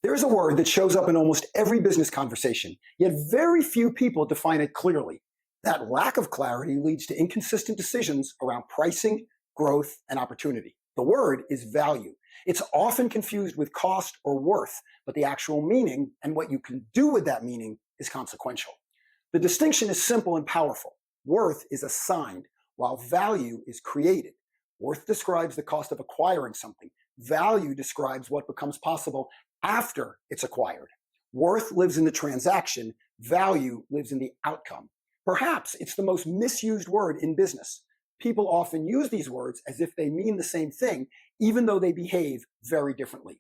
There's a word that shows up in almost every business conversation, yet very few people define it clearly. That lack of clarity leads to inconsistent decisions around pricing, growth, and opportunity. The word is value. It's often confused with cost or worth, but the actual meaning and what you can do with that meaning is consequential. The distinction is simple and powerful. Worth is assigned, while value is created. Worth describes the cost of acquiring something. Value describes what becomes possible after it's acquired. Worth lives in the transaction. Value lives in the outcome. Perhaps it's the most misused word in business. People often use these words as if they mean the same thing, even though they behave very differently.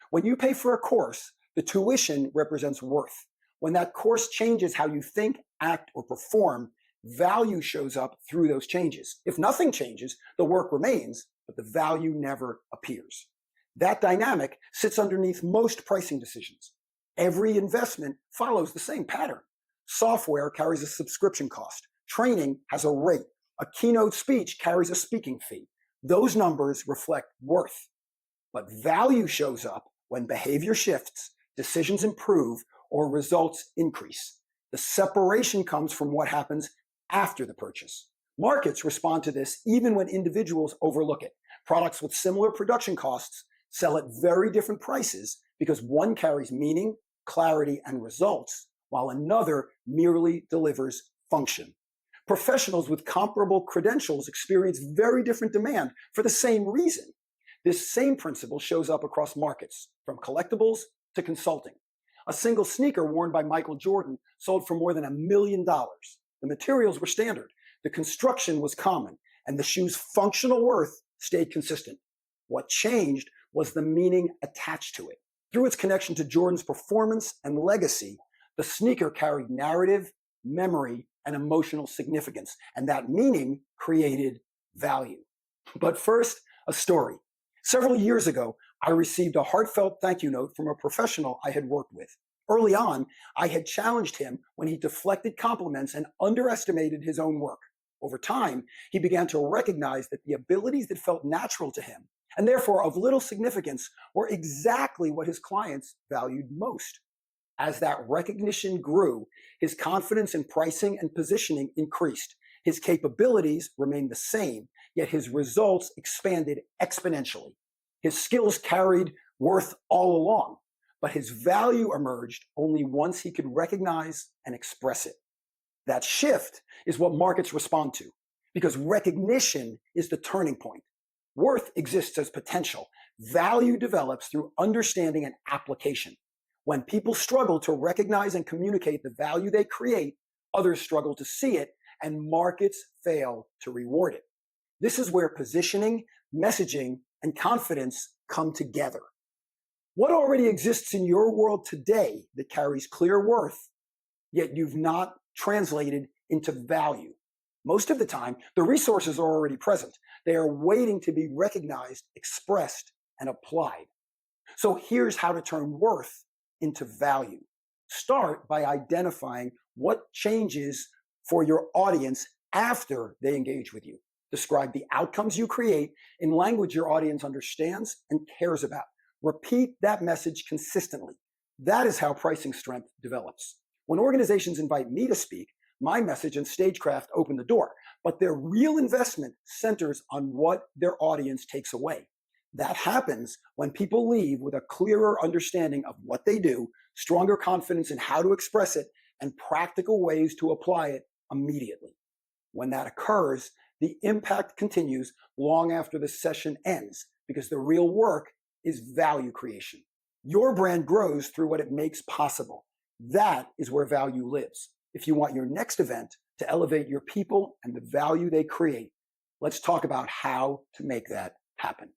When you pay for a course, the tuition represents worth. When that course changes how you think, act, or perform, value shows up through those changes. If nothing changes, the work remains, but the value never appears. That dynamic sits underneath most pricing decisions. Every investment follows the same pattern. Software carries a subscription cost. Training has a rate. A keynote speech carries a speaking fee. Those numbers reflect worth. But value shows up when behavior shifts, decisions improve, or results increase. The separation comes from what happens after the purchase. Markets respond to this even when individuals overlook it. Products with similar production costs sell at very different prices because one carries meaning, clarity, and results, while another merely delivers function. Professionals with comparable credentials experience very different demand for the same reason. This same principle shows up across markets, from collectibles to consulting. A single sneaker worn by Michael Jordan sold for more than $1 million. The materials were standard, the construction was common, and the shoe's functional worth stayed consistent. What changed was the meaning attached to it. Through its connection to Jordan's performance and legacy, the sneaker carried narrative, memory, and emotional significance, and that meaning created value. But first, a story. Several years ago, I received a heartfelt thank you note from a professional I had worked with. Early on, I had challenged him when he deflected compliments and underestimated his own work. Over time, he began to recognize that the abilities that felt natural to him, and therefore of little significance, were exactly what his clients valued most. As that recognition grew, his confidence in pricing and positioning increased. His capabilities remained the same, yet his results expanded exponentially. His skills carried worth all along, but his value emerged only once he could recognize and express it. That shift is what markets respond to, because recognition is the turning point. Worth exists as potential. Value develops through understanding and application. When people struggle to recognize and communicate the value they create, others struggle to see it, and markets fail to reward it. This is where positioning, messaging, and confidence come together. What already exists in your world today that carries clear worth, yet you've not translated into value? Most of the time, the resources are already present. They are waiting to be recognized, expressed, and applied. So here's how to turn worth into value. Start by identifying what changes for your audience after they engage with you. Describe the outcomes you create in language your audience understands and cares about. Repeat that message consistently. That is how pricing strength develops. When organizations invite me to speak, my message and stagecraft open the door, but their real investment centers on what their audience takes away. That happens when people leave with a clearer understanding of what they do, stronger confidence in how to express it, and practical ways to apply it immediately. When that occurs, the impact continues long after the session ends, because the real work is value creation. Your brand grows through what it makes possible. That is where value lives. If you want your next event to elevate your people and the value they create, let's talk about how to make that happen.